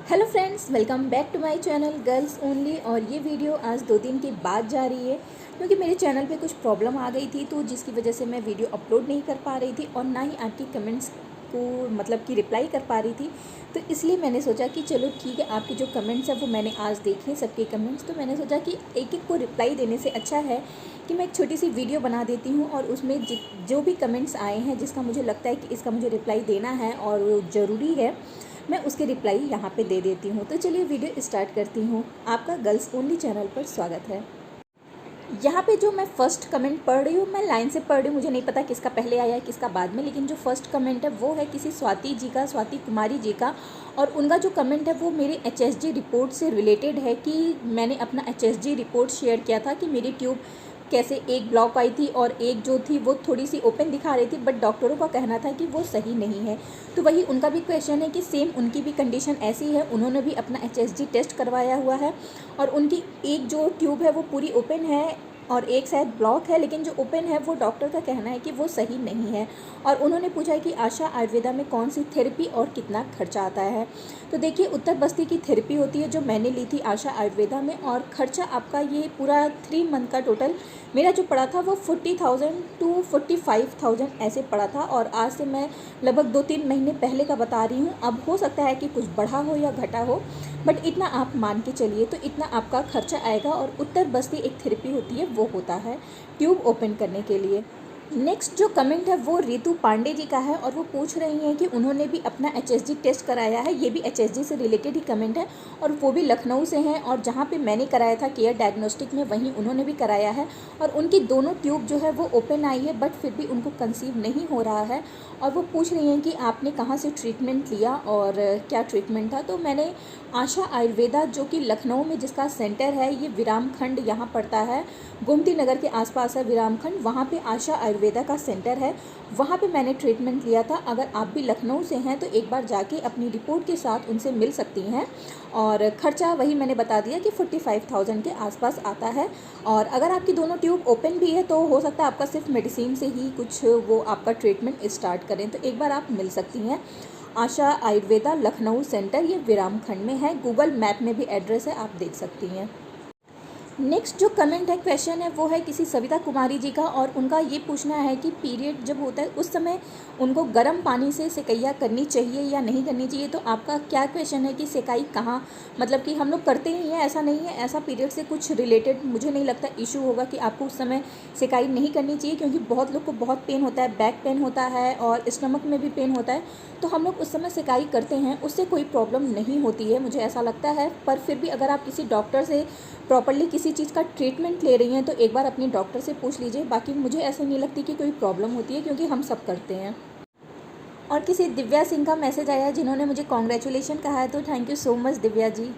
Hello friends, welcome back to my channel girls only. और ये video आज 2 दिन के बाद जा रही है क्योंकि मेरे चैनल पे कुछ प्रॉब्लम आ गई थी, तो जिसकी वजह से मैं वीडियो अपलोड नहीं कर पा रही थी और ना ही आपकी कमेंट्स को मतलब कि रिप्लाई कर पा रही थी। तो इसलिए मैंने सोचा कि चलो ठीक है, आपके जो कमेंट्स हैं वो मैंने आज देखे सबके कमेंट्स, तो मैंने सोचा कि एक एक को रिप्लाई देने से अच्छा है कि मैं एक छोटी सी वीडियो बना देती हूँ और उसमें जो भी कमेंट्स आए हैं जिसका मुझे लगता है कि इसका मुझे रिप्लाई देना है और वो ज़रूरी है, मैं उसके रिप्लाई यहाँ पे दे देती हूँ। तो चलिए वीडियो स्टार्ट करती हूँ। आपका गर्ल्स ओनली चैनल पर स्वागत है। यहाँ पे जो मैं फ़र्स्ट कमेंट पढ़ रही हूँ, मैं लाइन से पढ़ रही हूँ, मुझे नहीं पता किसका पहले आया है किसका बाद में, लेकिन जो फर्स्ट कमेंट है वो है किसी स्वाति जी का, स्वाति कुमारी जी का। और उनका जो कमेंट है वो मेरे एचएसजी रिपोर्ट से रिलेटेड है कि मैंने अपना एचएसजी रिपोर्ट शेयर किया था कि मेरी ट्यूब कैसे एक ब्लॉक आई थी और एक जो थी वो थोड़ी सी ओपन दिखा रही थी, बट डॉक्टरों का कहना था कि वो सही नहीं है। तो वही उनका भी क्वेश्चन है कि सेम उनकी भी कंडीशन ऐसी है, उन्होंने भी अपना एचएसजी टेस्ट करवाया हुआ है और उनकी एक जो ट्यूब है वो पूरी ओपन है और एक शायद ब्लॉक है, लेकिन जो ओपन है वो डॉक्टर का कहना है कि वो सही नहीं है। और उन्होंने पूछा है कि आशा आयुर्वेदा में कौन सी थेरेपी और कितना खर्चा आता है। तो देखिए, उत्तर बस्ती की थेरेपी होती है जो मैंने ली थी आशा आयुर्वेदा में, और खर्चा आपका ये पूरा 3 मंथ का टोटल मेरा जो पड़ा था वो 40,000 टू 45,000 ऐसे पड़ा था। और आज से मैं लगभग 2-3 महीने पहले का बता रही हूँ। अब हो सकता है कि कुछ बढ़ा हो या घटा हो, बट इतना आप मान के चलिए, तो इतना आपका खर्चा आएगा। और उत्तर बस्ती एक थेरेपी होती है, वो होता है ट्यूब ओपन करने के लिए। नेक्स्ट जो कमेंट है वो रितु पांडे जी का है और वो पूछ रही हैं कि उन्होंने भी अपना एचएसजी टेस्ट कराया है। ये भी एचएसजी से रिलेटेड ही कमेंट है और वो भी लखनऊ से हैं, और जहाँ पे मैंने कराया था केयर डायग्नोस्टिक में, वहीं उन्होंने भी कराया है। और उनकी दोनों ट्यूब जो है वो ओपन आई है, बट फिर भी उनको कंसीव नहीं हो रहा है। और वो पूछ रही हैं कि आपने कहाँ से ट्रीटमेंट लिया और क्या ट्रीटमेंट था। तो मैंने आशा आयुर्वेदा, जो कि लखनऊ में जिसका सेंटर है, ये विराम खंड यहाँ पड़ता है, गोमती नगर के आसपास है विराम खंड, वहाँ पे आशा आयुर्वेदा का सेंटर है, वहाँ पे मैंने ट्रीटमेंट लिया था। अगर आप भी लखनऊ से हैं तो एक बार जाके अपनी रिपोर्ट के साथ उनसे मिल सकती हैं। और ख़र्चा वही मैंने बता दिया कि 45,000 के आसपास आता है। और अगर आपकी दोनों ट्यूब ओपन भी है तो हो सकता है आपका सिर्फ मेडिसिन से ही कुछ वो आपका ट्रीटमेंट स्टार्ट करें, तो एक बार आप मिल सकती हैं। आशा आयुर्वेदा लखनऊ सेंटर, ये विराम खंड में है, गूगल मैप में भी एड्रेस है, आप देख सकती हैं। नेक्स्ट जो कमेंट है, क्वेश्चन है, वो है किसी सविता कुमारी जी का और उनका ये पूछना है कि पीरियड जब होता है उस समय उनको गर्म पानी से सेकैया करनी चाहिए या नहीं करनी चाहिए। तो आपका क्या क्वेश्चन है कि सेकाई कहाँ, मतलब कि हम लोग करते ही हैं, ऐसा नहीं है, ऐसा पीरियड से कुछ रिलेटेड मुझे नहीं लगता इशू होगा कि आपको उस समय सेकाई नहीं करनी चाहिए, क्योंकि बहुत लोग को बहुत पेन होता है, बैक पेन होता है और स्टमक में भी पेन होता है, तो हम लोग उस समय सेकाई करते हैं, उससे कोई प्रॉब्लम नहीं होती है, मुझे ऐसा लगता है। पर फिर भी अगर आप किसी डॉक्टर से प्रॉपर्ली किसी चीज़ का ट्रीटमेंट ले रही हैं तो एक बार अपनी डॉक्टर से पूछ लीजिए। बाकी मुझे ऐसा नहीं लगती कि कोई प्रॉब्लम होती है, क्योंकि हम सब करते हैं। और किसी दिव्या सिंह का मैसेज आया है जिन्होंने मुझे कॉन्ग्रेचुलेशन कहा है, तो thank you so much Divya ji.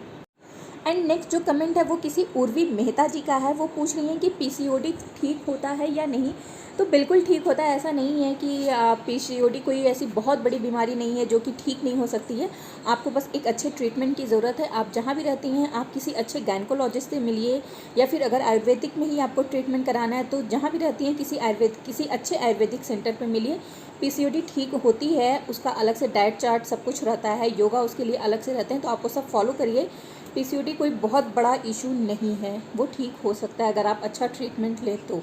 And next जो कमेंट है वो किसी उर्वी मेहता जी का है। वो पूछ रही हैं कि पीसीओडी ठीक होता है या नहीं। तो बिल्कुल ठीक होता है, ऐसा नहीं है कि पीसीओडी कोई ऐसी बहुत बड़ी बीमारी नहीं है जो कि ठीक नहीं हो सकती है। आपको बस एक अच्छे ट्रीटमेंट की ज़रूरत है। आप जहाँ भी रहती हैं आप किसी अच्छे गायनेकोलॉजिस्ट से मिलिए, या फिर अगर आयुर्वेदिक में ही आपको ट्रीटमेंट कराना है तो जहाँ भी रहती हैं किसी अच्छे आयुर्वेदिक सेंटर पर मिलिए। पीसीओडी ठीक होती है, उसका अलग से डाइट चार्ट सब कुछ रहता है, योगा उसके लिए अलग से रहते हैं, तो आपको सब फॉलो करिए। पीसीओडी कोई बहुत बड़ा इशू नहीं है, वो ठीक हो सकता है अगर आप अच्छा ट्रीटमेंट लें तो।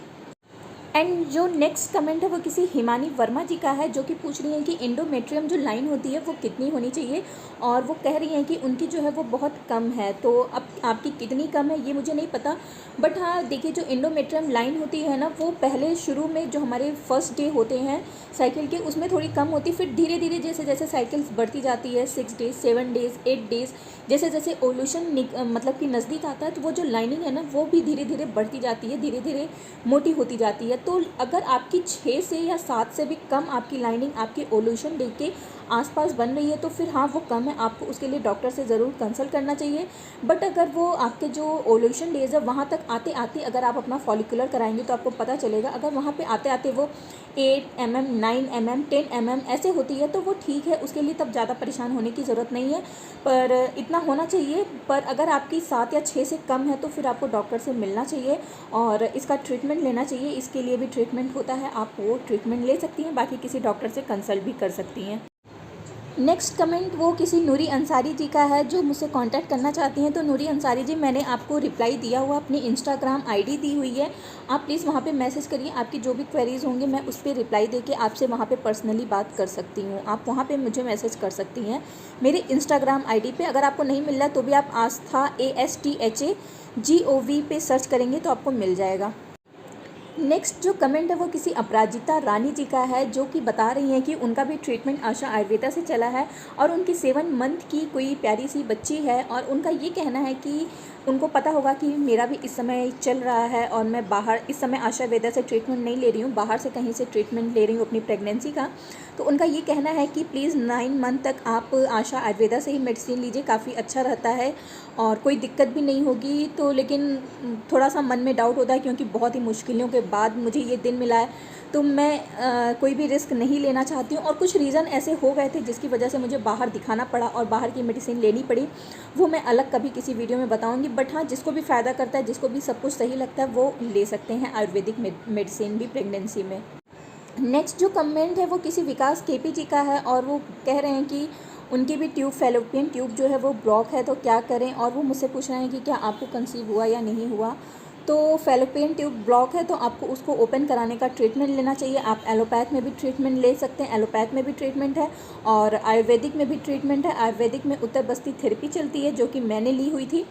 एंड जो नेक्स्ट कमेंट है वो किसी हिमानी वर्मा जी का है, जो कि पूछ रही हैं कि एंडोमेट्रियम जो लाइन होती है वो कितनी होनी चाहिए, और वो कह रही हैं कि उनकी जो है वो बहुत कम है। तो अब आपकी कितनी कम है ये मुझे नहीं पता, बट हाँ देखिए, जो एंडोमेट्रियम लाइन होती है ना, वो पहले शुरू में जो हमारे फर्स्ट डे होते हैं साइकिल के, उसमें थोड़ी कम होती, फिर धीरे धीरे जैसे जैसे साइकिल्स बढ़ती जाती है, 6 डेज 7 डेज 8 डेज, जैसे जैसे ओल्यूशन मतलब कि नज़दीक आता है, तो वो जो लाइनिंग है ना वो भी धीरे धीरे बढ़ती जाती है, धीरे धीरे मोटी होती जाती है। तो अगर आपकी 6 से या 7 से भी कम आपकी लाइनिंग आपके ओल्यूशन डे के आसपास बन रही है तो फिर हाँ वो कम है, आपको उसके लिए डॉक्टर से ज़रूर कंसल्ट करना चाहिए। बट अगर वो आपके जो ओल्यूशन डेज है वहाँ तक आते आते अगर आप अपना फॉलिकुलर कराएंगे तो आपको पता चलेगा, अगर वहाँ पे आते आते वो 8 mm 9 mm 10 mm ऐसे होती है तो वो ठीक है, उसके लिए तब ज़्यादा परेशान होने की ज़रूरत नहीं है, पर इतना होना चाहिए। पर अगर आपकी 7 या 6 से कम है तो फिर आपको डॉक्टर से मिलना चाहिए और इसका ट्रीटमेंट लेना चाहिए। इसके लिए भी ट्रीटमेंट होता है, आप वो ट्रीटमेंट ले सकती हैं, बाकी किसी डॉक्टर से कंसल्ट भी कर सकती हैं। नेक्स्ट कमेंट वो किसी नूरी अंसारी जी का है जो मुझसे कांटेक्ट करना चाहती हैं। तो नूरी अंसारी जी, मैंने आपको रिप्लाई दिया हुआ, अपनी इंस्टाग्राम आईडी दी हुई है, आप प्लीज़ वहाँ पे मैसेज करिए। आपकी जो भी क्वेरीज़ होंगी मैं उस पर रिप्लाई देके आपसे वहाँ पे पर्सनली बात कर सकती हूँ। आप वहाँ पे मुझे मैसेज कर सकती हैं मेरे इंस्टाग्राम आईडी पे। अगर आपको नहीं मिल रहा तो भी आप आस्था ASTHAGOV पे सर्च करेंगे तो आपको मिल जाएगा। नेक्स्ट जो कमेंट है वो किसी अपराजिता रानी जी का है, जो कि बता रही हैं कि उनका भी ट्रीटमेंट आशा आयुर्वेदा से चला है और उनकी 7 मंथ की कोई प्यारी सी बच्ची है। और उनका ये कहना है कि उनको पता होगा कि मेरा भी इस समय चल रहा है और मैं बाहर इस समय आशा आयुर्वेदा से ट्रीटमेंट नहीं ले रही हूँ, बाहर से कहीं से ट्रीटमेंट ले रही हूँ अपनी प्रेगनेंसी का। तो उनका ये कहना है कि प्लीज़ 9 मंथ तक आप आशा आयुर्वेदा से ही मेडिसिन लीजिए, काफ़ी अच्छा रहता है और कोई दिक्कत भी नहीं होगी। तो लेकिन थोड़ा सा मन में डाउट होता है क्योंकि बहुत ही मुश्किलों के बाद मुझे ये दिन मिला है, तो मैं कोई भी रिस्क नहीं लेना चाहती हूँ। और कुछ रीज़न ऐसे हो गए थे जिसकी वजह से मुझे बाहर दिखाना पड़ा और बाहर की मेडिसिन लेनी पड़ी, वो मैं अलग कभी किसी वीडियो में बताऊँगी। बट हाँ, जिसको भी फ़ायदा करता है, जिसको भी सब कुछ सही लगता है, वो ले सकते हैं आयुर्वेदिक मेडिसिन भी प्रेगनेंसी में। नेक्स्ट जो कमेंट है वो किसी विकास KP जी का है और वो कह रहे हैं कि उनकी भी फैलोपियन ट्यूब जो है वो ब्लॉक है, तो क्या करें। और वो मुझसे पूछ रहे हैं कि क्या आपको कंसीव हुआ या नहीं हुआ। तो फैलोपियन ट्यूब ब्लॉक है तो आपको उसको ओपन कराने का ट्रीटमेंट लेना चाहिए। आप एलोपैथ में भी ट्रीटमेंट ले सकते हैं, एलोपैथ में भी ट्रीटमेंट है और आयुर्वेदिक में भी ट्रीटमेंट है। आयुर्वेदिक में उत्तर बस्ती थेरेपी चलती है जो कि मैंने ली हुई थी।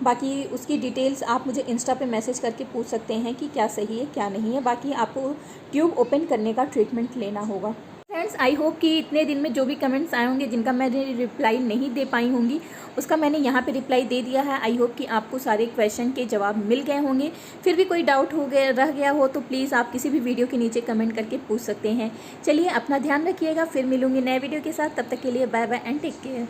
बाकी उसकी डिटेल्स आप मुझे इंस्टा पे मैसेज करके पूछ सकते हैं कि क्या सही है क्या नहीं है। बाकी आपको ट्यूब ओपन करने का ट्रीटमेंट लेना होगा। फ्रेंड्स, आई होप कि इतने दिन में जो भी कमेंट्स आए होंगे जिनका मैंने रिप्लाई नहीं दे पाई होंगी, उसका मैंने यहाँ पे रिप्लाई दे दिया है। आई होप कि आपको सारे क्वेश्चन के जवाब मिल गए होंगे। फिर भी कोई डाउट हो गया रह गया हो तो प्लीज़ आप किसी भी वीडियो के नीचे कमेंट करके पूछ सकते हैं। चलिए, अपना ध्यान रखिएगा, फिर मिलूंगी नए वीडियो के साथ। तब तक के लिए bye bye and take care.